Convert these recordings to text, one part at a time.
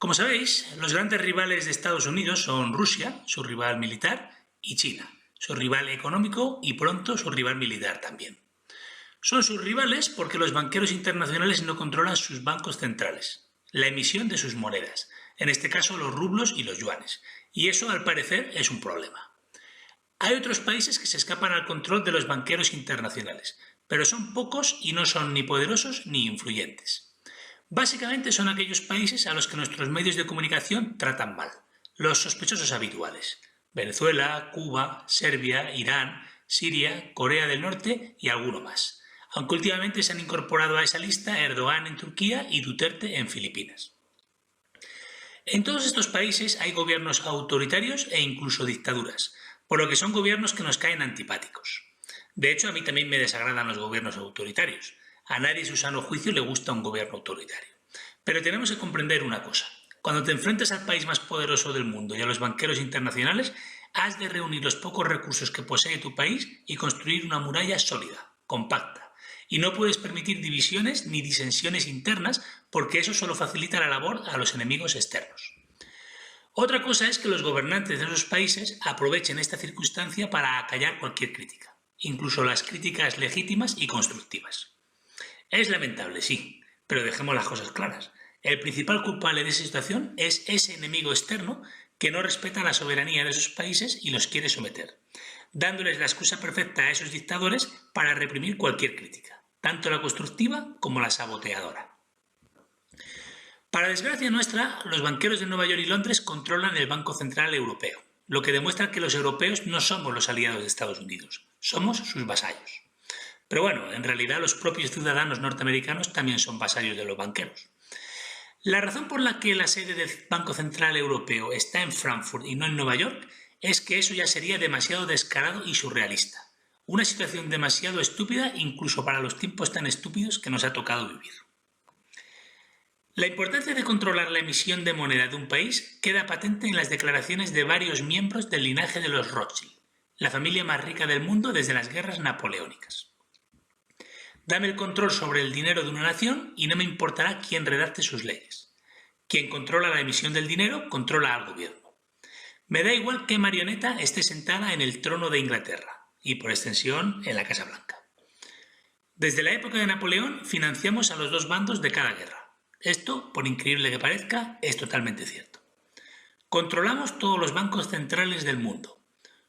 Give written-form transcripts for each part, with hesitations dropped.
Como sabéis, los grandes rivales de Estados Unidos son Rusia, su rival militar, y China, su rival económico y pronto su rival militar también. Son sus rivales porque los banqueros internacionales no controlan sus bancos centrales, la emisión de sus monedas, en este caso los rublos y los yuanes, y eso al parecer es un problema. Hay otros países que se escapan al control de los banqueros internacionales, pero son pocos y no son ni poderosos ni influyentes. Básicamente son aquellos países a los que nuestros medios de comunicación tratan mal, los sospechosos habituales: Venezuela, Cuba, Serbia, Irán, Siria, Corea del Norte y alguno más, aunque últimamente se han incorporado a esa lista Erdogan en Turquía y Duterte en Filipinas. En todos estos países hay gobiernos autoritarios e incluso dictaduras, por lo que son gobiernos que nos caen antipáticos. De hecho, a mí también me desagradan los gobiernos autoritarios. A nadie en su sano juicio le gusta un gobierno autoritario. Pero tenemos que comprender una cosa: cuando te enfrentas al país más poderoso del mundo y a los banqueros internacionales, has de reunir los pocos recursos que posee tu país y construir una muralla sólida, compacta. Y no puedes permitir divisiones ni disensiones internas, porque eso solo facilita la labor a los enemigos externos. Otra cosa es que los gobernantes de esos países aprovechen esta circunstancia para acallar cualquier crítica, incluso las críticas legítimas y constructivas. Es lamentable, sí, pero dejemos las cosas claras. El principal culpable de esa situación es ese enemigo externo que no respeta la soberanía de esos países y los quiere someter, dándoles la excusa perfecta a esos dictadores para reprimir cualquier crítica, tanto la constructiva como la saboteadora. Para desgracia nuestra, los banqueros de Nueva York y Londres controlan el Banco Central Europeo, lo que demuestra que los europeos no somos los aliados de Estados Unidos, somos sus vasallos. Pero bueno, en realidad los propios ciudadanos norteamericanos también son vasallos de los banqueros. La razón por la que la sede del Banco Central Europeo está en Frankfurt y no en Nueva York es que eso ya sería demasiado descarado y surrealista. Una situación demasiado estúpida incluso para los tiempos tan estúpidos que nos ha tocado vivir. La importancia de controlar la emisión de moneda de un país queda patente en las declaraciones de varios miembros del linaje de los Rothschild, la familia más rica del mundo desde las guerras napoleónicas. Dame el control sobre el dinero de una nación y no me importará quién redacte sus leyes. Quien controla la emisión del dinero controla al gobierno. Me da igual qué marioneta esté sentada en el trono de Inglaterra y, por extensión, en la Casa Blanca. Desde la época de Napoleón financiamos a los dos bandos de cada guerra. Esto, por increíble que parezca, es totalmente cierto. Controlamos todos los bancos centrales del mundo.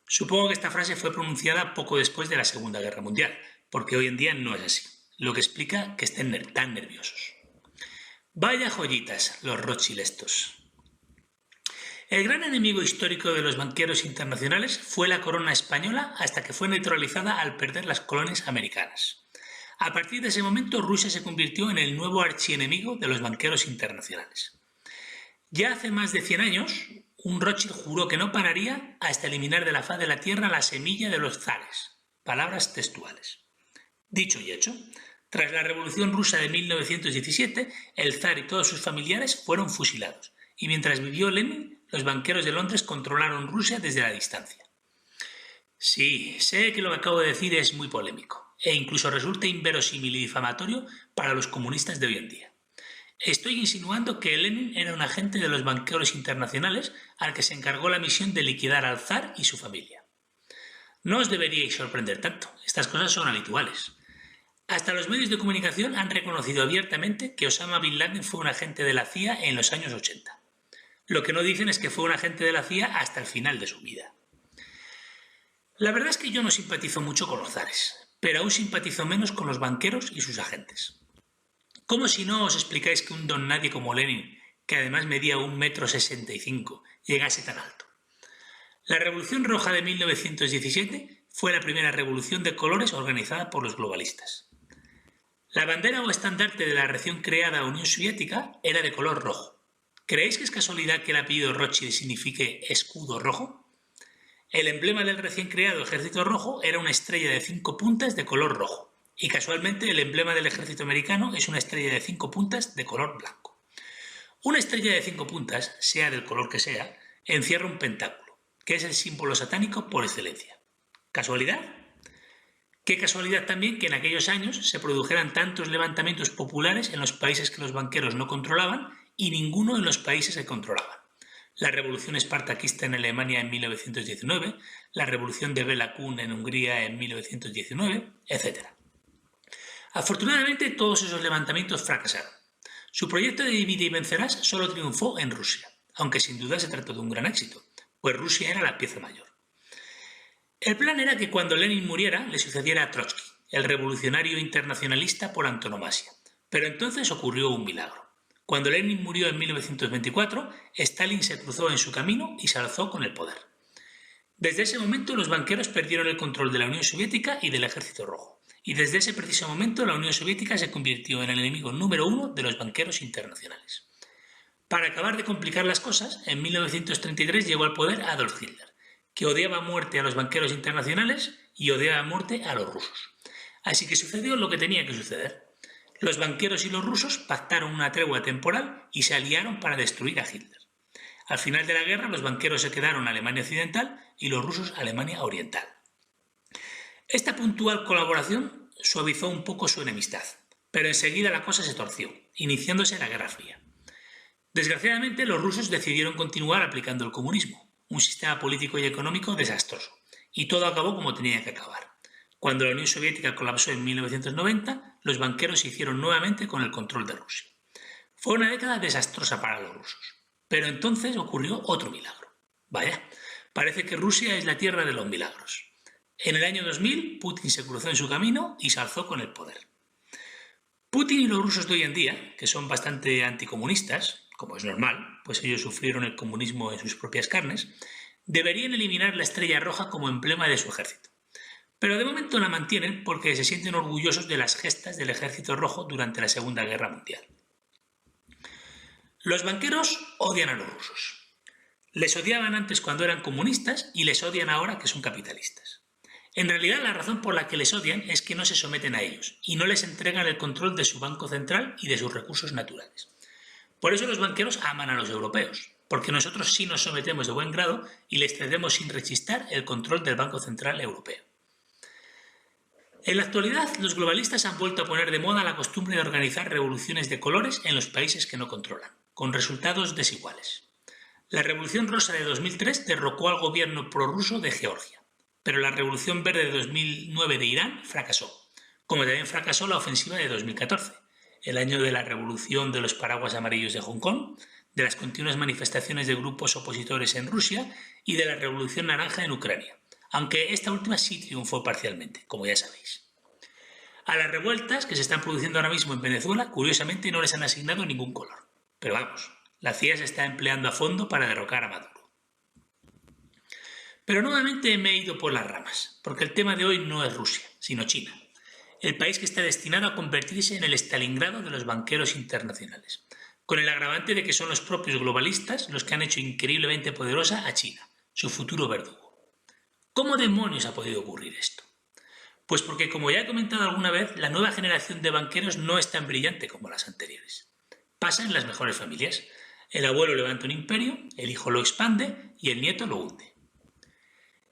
Supongo que esta frase fue pronunciada poco después de la Segunda Guerra Mundial, porque hoy en día no es así, lo que explica que estén tan nerviosos. Vaya joyitas los Rothschild estos. El gran enemigo histórico de los banqueros internacionales fue la corona española hasta que fue neutralizada al perder las colonias americanas. A partir de ese momento, Rusia se convirtió en el nuevo archienemigo de los banqueros internacionales. Ya hace más de 100 años, un Rothschild juró que no pararía hasta eliminar de la faz de la tierra la semilla de los zares. Palabras textuales. Dicho y hecho, tras la Revolución Rusa de 1917, el zar y todos sus familiares fueron fusilados, y mientras vivió Lenin, los banqueros de Londres controlaron Rusia desde la distancia. Sí, sé que lo que acabo de decir es muy polémico, e incluso resulta inverosímil y difamatorio para los comunistas de hoy en día. Estoy insinuando que Lenin era un agente de los banqueros internacionales al que se encargó la misión de liquidar al zar y su familia. No os deberíais sorprender tanto, estas cosas son habituales. Hasta los medios de comunicación han reconocido abiertamente que Osama Bin Laden fue un agente de la CIA en los años 80. Lo que no dicen es que fue un agente de la CIA hasta el final de su vida. La verdad es que yo no simpatizo mucho con los zares, pero aún simpatizo menos con los banqueros y sus agentes. ¿Cómo si no os explicáis que un don nadie como Lenin, que además medía 1,65 m, llegase tan alto? La Revolución Roja de 1917 fue la primera revolución de colores organizada por los globalistas. La bandera o estandarte de la recién creada Unión Soviética era de color rojo. ¿Creéis que es casualidad que el apellido Rothschild signifique escudo rojo? El emblema del recién creado Ejército Rojo era una estrella de 5 puntas de color rojo, y casualmente el emblema del ejército americano es una estrella de 5 puntas de color blanco. Una estrella de 5 puntas, sea del color que sea, encierra un pentáculo, que es el símbolo satánico por excelencia. ¿Casualidad? Qué casualidad también que en aquellos años se produjeran tantos levantamientos populares en los países que los banqueros no controlaban y ninguno en los países que controlaban. La revolución espartaquista en Alemania en 1919, la revolución de Bela Kun en Hungría en 1919, etc. Afortunadamente, todos esos levantamientos fracasaron. Su proyecto de divide y vencerás solo triunfó en Rusia, aunque sin duda se trató de un gran éxito, pues Rusia era la pieza mayor. El plan era que cuando Lenin muriera le sucediera a Trotsky, el revolucionario internacionalista por antonomasia, pero entonces ocurrió un milagro. Cuando Lenin murió en 1924, Stalin se cruzó en su camino y se alzó con el poder. Desde ese momento los banqueros perdieron el control de la Unión Soviética y del Ejército Rojo, y desde ese preciso momento la Unión Soviética se convirtió en el enemigo número 1 de los banqueros internacionales. Para acabar de complicar las cosas, en 1933 llegó al poder Adolf Hitler, que odiaba a muerte a los banqueros internacionales y odiaba a muerte a los rusos. Así que sucedió lo que tenía que suceder. Los banqueros y los rusos pactaron una tregua temporal y se aliaron para destruir a Hitler. Al final de la guerra, los banqueros se quedaron a Alemania Occidental y los rusos a Alemania Oriental. Esta puntual colaboración suavizó un poco su enemistad, pero enseguida la cosa se torció, iniciándose la Guerra Fría. Desgraciadamente, los rusos decidieron continuar aplicando el comunismo, un sistema político y económico desastroso, y todo acabó como tenía que acabar. Cuando la Unión Soviética colapsó en 1990, los banqueros se hicieron nuevamente con el control de Rusia. Fue una década desastrosa para los rusos, pero entonces ocurrió otro milagro. Vaya, parece que Rusia es la tierra de los milagros. En el año 2000, Putin se cruzó en su camino y se alzó con el poder. Putin y los rusos de hoy en día, que son bastante anticomunistas, como es normal, pues ellos sufrieron el comunismo en sus propias carnes, deberían eliminar la estrella roja como emblema de su ejército. Pero de momento la mantienen porque se sienten orgullosos de las gestas del Ejército Rojo durante la Segunda Guerra Mundial. Los banqueros odian a los rusos. Les odiaban antes cuando eran comunistas y les odian ahora que son capitalistas. En realidad la razón por la que les odian es que no se someten a ellos y no les entregan el control de su banco central y de sus recursos naturales. Por eso los banqueros aman a los europeos, porque nosotros sí nos sometemos de buen grado y les cedemos sin rechistar el control del Banco Central Europeo. En la actualidad, los globalistas han vuelto a poner de moda la costumbre de organizar revoluciones de colores en los países que no controlan, con resultados desiguales. La Revolución Rosa de 2003 derrocó al gobierno prorruso de Georgia, pero la Revolución Verde de 2009 de Irán fracasó, como también fracasó la ofensiva de 2014, el año de la Revolución de los Paraguas Amarillos de Hong Kong, de las continuas manifestaciones de grupos opositores en Rusia y de la Revolución Naranja en Ucrania, aunque esta última sí triunfó parcialmente, como ya sabéis. A las revueltas que se están produciendo ahora mismo en Venezuela, curiosamente no les han asignado ningún color. Pero vamos, la CIA se está empleando a fondo para derrocar a Maduro. Pero nuevamente me he ido por las ramas, porque el tema de hoy no es Rusia, sino China, el país que está destinado a convertirse en el Stalingrado de los banqueros internacionales, con el agravante de que son los propios globalistas los que han hecho increíblemente poderosa a China, su futuro verdugo. ¿Cómo demonios ha podido ocurrir esto? Pues porque, como ya he comentado alguna vez, la nueva generación de banqueros no es tan brillante como las anteriores. Pasa en las mejores familias. El abuelo levanta un imperio, el hijo lo expande y el nieto lo hunde.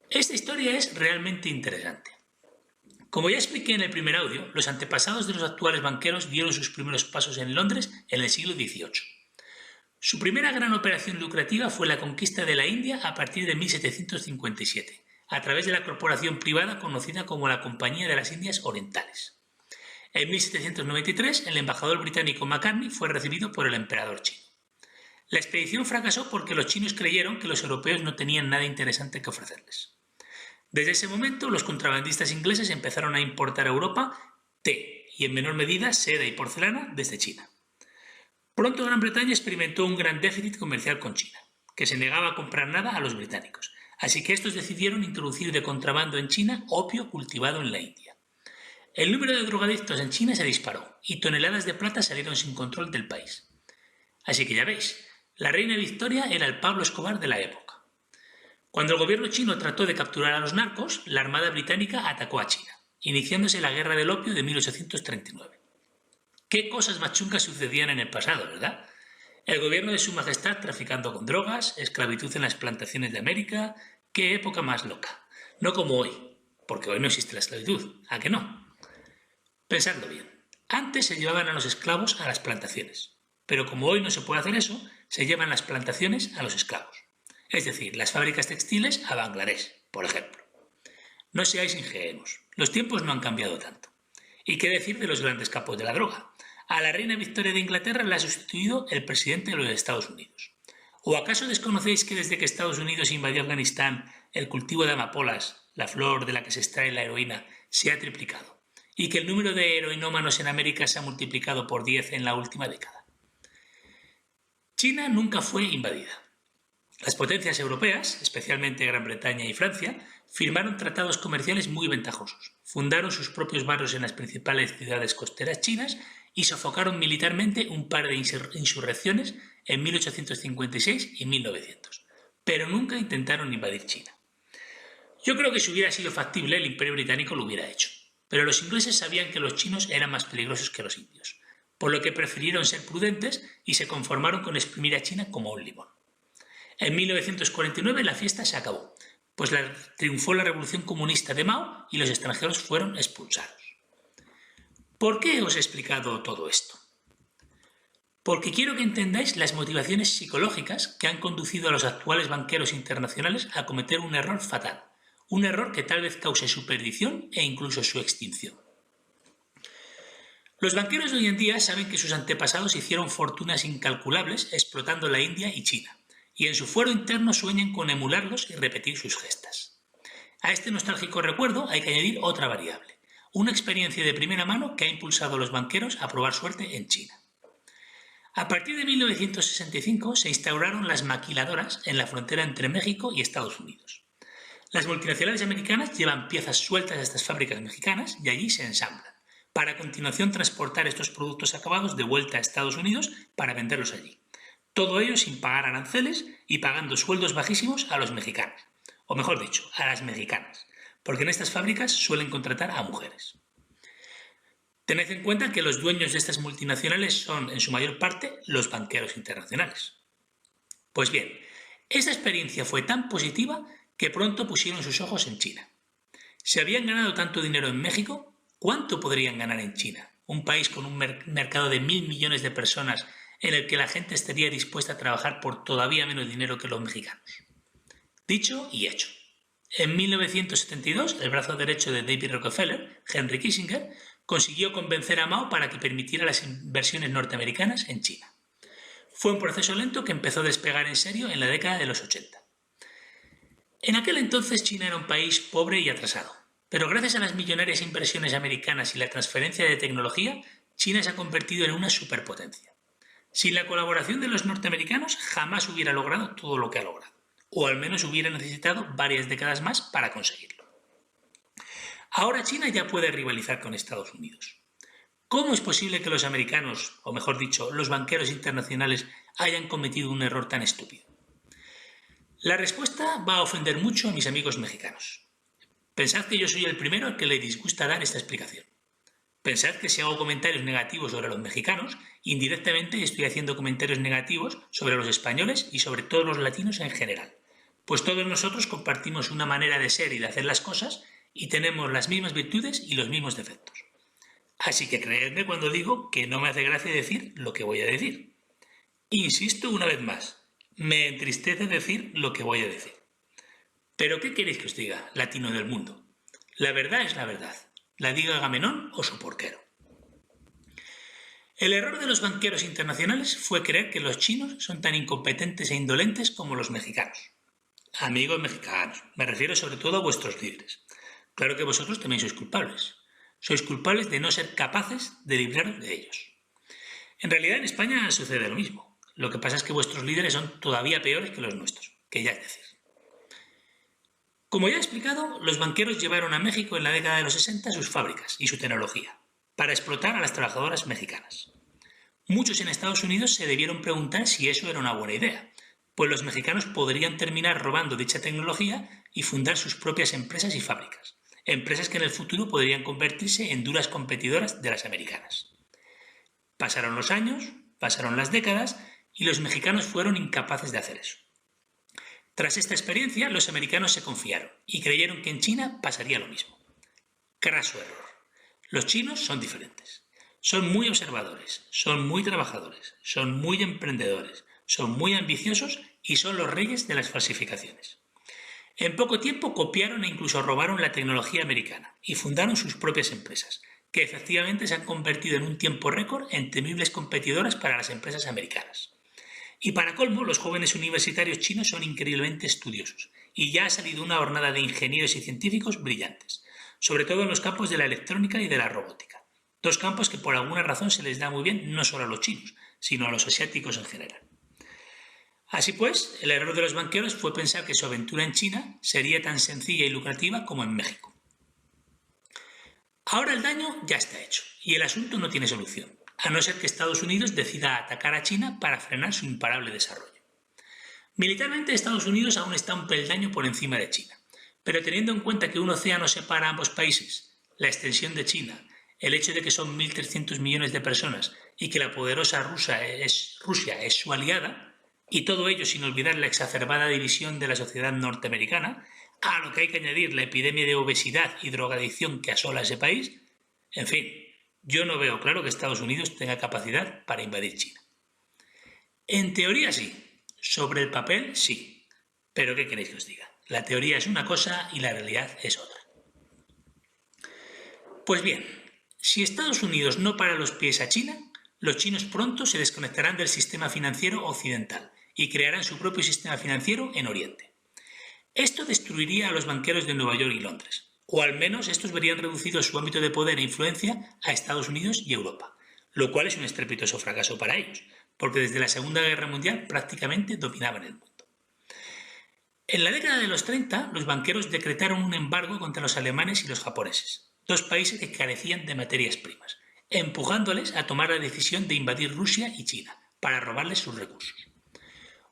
Esta historia es realmente interesante. Como ya expliqué en el primer audio, los antepasados de los actuales banqueros dieron sus primeros pasos en Londres en el siglo XVIII. Su primera gran operación lucrativa fue la conquista de la India a partir de 1757. A través de la corporación privada conocida como la Compañía de las Indias Orientales. En 1793, el embajador británico Macartney fue recibido por el emperador chino. La expedición fracasó porque los chinos creyeron que los europeos no tenían nada interesante que ofrecerles. Desde ese momento, los contrabandistas ingleses empezaron a importar a Europa té y, en menor medida, seda y porcelana desde China. Pronto Gran Bretaña experimentó un gran déficit comercial con China, que se negaba a comprar nada a los británicos. Así que estos decidieron introducir de contrabando en China opio cultivado en la India. El número de drogadictos en China se disparó y toneladas de plata salieron sin control del país. Así que ya veis, la reina Victoria era el Pablo Escobar de la época. Cuando el gobierno chino trató de capturar a los narcos, la Armada británica atacó a China, iniciándose la Guerra del Opio de 1839. ¿Qué cosas más chungas sucedían en el pasado, verdad? El gobierno de Su Majestad traficando con drogas, esclavitud en las plantaciones de América. ¡Qué época más loca! No como hoy, porque hoy no existe la esclavitud, ¿a que no? Pensadlo bien. Antes se llevaban a los esclavos a las plantaciones, pero como hoy no se puede hacer eso, se llevan las plantaciones a los esclavos. Es decir, las fábricas textiles a Bangladesh, por ejemplo. No seáis ingenuos, los tiempos no han cambiado tanto. ¿Y qué decir de los grandes capos de la droga? A la reina Victoria de Inglaterra la ha sustituido el presidente de los Estados Unidos. ¿O acaso desconocéis que desde que Estados Unidos invadió Afganistán, el cultivo de amapolas, la flor de la que se extrae la heroína, se ha triplicado? Y que el número de heroinómanos en América se ha multiplicado por 10 en la última década. China nunca fue invadida. Las potencias europeas, especialmente Gran Bretaña y Francia, firmaron tratados comerciales muy ventajosos, fundaron sus propios barrios en las principales ciudades costeras chinas y sofocaron militarmente un par de insurrecciones en 1856 y 1900, pero nunca intentaron invadir China. Yo creo que si hubiera sido factible, el Imperio Británico lo hubiera hecho, pero los ingleses sabían que los chinos eran más peligrosos que los indios, por lo que prefirieron ser prudentes y se conformaron con exprimir a China como un limón. En 1949 la fiesta se acabó, pues triunfó la revolución comunista de Mao y los extranjeros fueron expulsados. ¿Por qué os he explicado todo esto? Porque quiero que entendáis las motivaciones psicológicas que han conducido a los actuales banqueros internacionales a cometer un error fatal, un error que tal vez cause su perdición e incluso su extinción. Los banqueros de hoy en día saben que sus antepasados hicieron fortunas incalculables explotando la India y China, y en su fuero interno sueñan con emularlos y repetir sus gestas. A este nostálgico recuerdo hay que añadir otra variable, una experiencia de primera mano que ha impulsado a los banqueros a probar suerte en China. A partir de 1965 se instauraron las maquiladoras en la frontera entre México y Estados Unidos. Las multinacionales americanas llevan piezas sueltas a estas fábricas mexicanas y allí se ensamblan, para a continuación transportar estos productos acabados de vuelta a Estados Unidos para venderlos allí. Todo ello sin pagar aranceles y pagando sueldos bajísimos a los mexicanos, o mejor dicho, a las mexicanas, porque en estas fábricas suelen contratar a mujeres. Tened en cuenta que los dueños de estas multinacionales son, en su mayor parte, los banqueros internacionales. Pues bien, esta experiencia fue tan positiva que pronto pusieron sus ojos en China. Si habían ganado tanto dinero en México, ¿cuánto podrían ganar en China? Un país con un mercado de 1.000 millones de personas en el que la gente estaría dispuesta a trabajar por todavía menos dinero que los mexicanos. Dicho y hecho. En 1972, el brazo derecho de David Rockefeller, Henry Kissinger, consiguió convencer a Mao para que permitiera las inversiones norteamericanas en China. Fue un proceso lento que empezó a despegar en serio en la década de los 80. En aquel entonces China era un país pobre y atrasado, pero gracias a las millonarias inversiones americanas y la transferencia de tecnología, China se ha convertido en una superpotencia. Sin la colaboración de los norteamericanos jamás hubiera logrado todo lo que ha logrado, o al menos hubiera necesitado varias décadas más para conseguirlo. Ahora China ya puede rivalizar con Estados Unidos. ¿Cómo es posible que los americanos, o mejor dicho, los banqueros internacionales, hayan cometido un error tan estúpido? La respuesta va a ofender mucho a mis amigos mexicanos. Pensad que yo soy el primero al que le disgusta dar esta explicación. Pensad que si hago comentarios negativos sobre los mexicanos, indirectamente estoy haciendo comentarios negativos sobre los españoles y sobre todos los latinos en general, pues todos nosotros compartimos una manera de ser y de hacer las cosas y tenemos las mismas virtudes y los mismos defectos. Así que creedme cuando digo que no me hace gracia decir lo que voy a decir. Insisto una vez más, me entristece decir lo que voy a decir. ¿Pero qué queréis que os diga, latino del mundo? La verdad es la verdad. La diga Agamenón o su porquero. El error de los banqueros internacionales fue creer que los chinos son tan incompetentes e indolentes como los mexicanos. Amigos mexicanos, me refiero sobre todo a vuestros líderes. Claro que vosotros también sois culpables. Sois culpables de no ser capaces de libraros de ellos. En realidad en España sucede lo mismo. Lo que pasa es que vuestros líderes son todavía peores que los nuestros, que ya es decir. Como ya he explicado, los banqueros llevaron a México en la década de los 60 sus fábricas y su tecnología, para explotar a las trabajadoras mexicanas. Muchos en Estados Unidos se debieron preguntar si eso era una buena idea, pues los mexicanos podrían terminar robando dicha tecnología y fundar sus propias empresas y fábricas, empresas que en el futuro podrían convertirse en duras competidoras de las americanas. Pasaron los años, pasaron las décadas y los mexicanos fueron incapaces de hacer eso. Tras esta experiencia, los americanos se confiaron y creyeron que en China pasaría lo mismo. Craso error. Los chinos son diferentes. Son muy observadores, son muy trabajadores, son muy emprendedores, son muy ambiciosos y son los reyes de las falsificaciones. En poco tiempo copiaron e incluso robaron la tecnología americana y fundaron sus propias empresas, que efectivamente se han convertido en un tiempo récord en temibles competidoras para las empresas americanas. Y para colmo, los jóvenes universitarios chinos son increíblemente estudiosos y ya ha salido una hornada de ingenieros y científicos brillantes, sobre todo en los campos de la electrónica y de la robótica, dos campos que por alguna razón se les da muy bien no solo a los chinos, sino a los asiáticos en general. Así pues, el error de los banqueros fue pensar que su aventura en China sería tan sencilla y lucrativa como en México. Ahora el daño ya está hecho y el asunto no tiene solución, a no ser que Estados Unidos decida atacar a China para frenar su imparable desarrollo. Militarmente, Estados Unidos aún está un peldaño por encima de China, pero teniendo en cuenta que un océano separa a ambos países, la extensión de China, el hecho de que son 1.300 millones de personas y que la poderosa Rusia es su aliada, y todo ello sin olvidar la exacerbada división de la sociedad norteamericana, a lo que hay que añadir la epidemia de obesidad y drogadicción que asola ese país, en fin, yo no veo claro que Estados Unidos tenga capacidad para invadir China. En teoría sí, sobre el papel sí, pero ¿qué queréis que os diga? La teoría es una cosa y la realidad es otra. Pues bien, si Estados Unidos no para los pies a China, los chinos pronto se desconectarán del sistema financiero occidental y crearán su propio sistema financiero en Oriente. Esto destruiría a los banqueros de Nueva York y Londres, o al menos estos verían reducido su ámbito de poder e influencia a Estados Unidos y Europa, lo cual es un estrepitoso fracaso para ellos, porque desde la Segunda Guerra Mundial prácticamente dominaban el mundo. En la década de los 30, los banqueros decretaron un embargo contra los alemanes y los japoneses, dos países que carecían de materias primas, empujándoles a tomar la decisión de invadir Rusia y China para robarles sus recursos.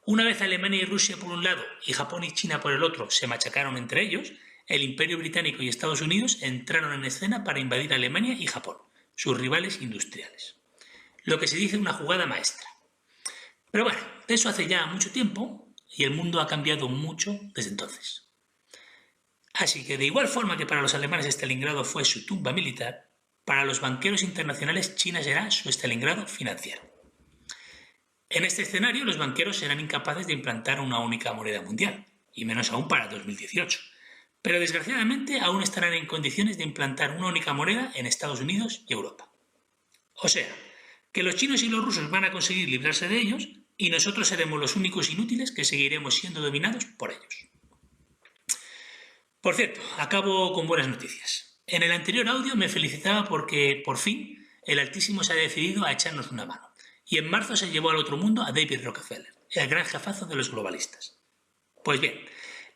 Una vez Alemania y Rusia por un lado y Japón y China por el otro se machacaron entre ellos, el Imperio Británico y Estados Unidos entraron en escena para invadir Alemania y Japón, sus rivales industriales. Lo que se dice una jugada maestra. Pero bueno, de eso hace ya mucho tiempo y el mundo ha cambiado mucho desde entonces. Así que de igual forma que para los alemanes Stalingrado fue su tumba militar, para los banqueros internacionales China será su Stalingrado financiero. En este escenario, los banqueros serán incapaces de implantar una única moneda mundial, y menos aún para 2018. Pero desgraciadamente aún estarán en condiciones de implantar una única moneda en Estados Unidos y Europa. O sea, que los chinos y los rusos van a conseguir librarse de ellos y nosotros seremos los únicos inútiles que seguiremos siendo dominados por ellos. Por cierto, acabo con buenas noticias. En el anterior audio me felicitaba porque, por fin, el Altísimo se ha decidido a echarnos una mano. Y en marzo se llevó al otro mundo a David Rockefeller, el gran jefazo de los globalistas. Pues bien,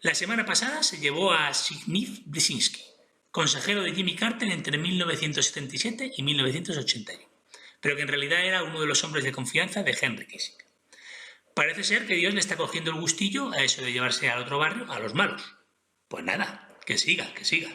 la semana pasada se llevó a Zbigniew Brzezinski, consejero de Jimmy Carter entre 1977 y 1981, pero que en realidad era uno de los hombres de confianza de Henry Kissinger. Parece ser que Dios le está cogiendo el gustillo a eso de llevarse al otro barrio a los malos. Pues nada, que siga, que siga.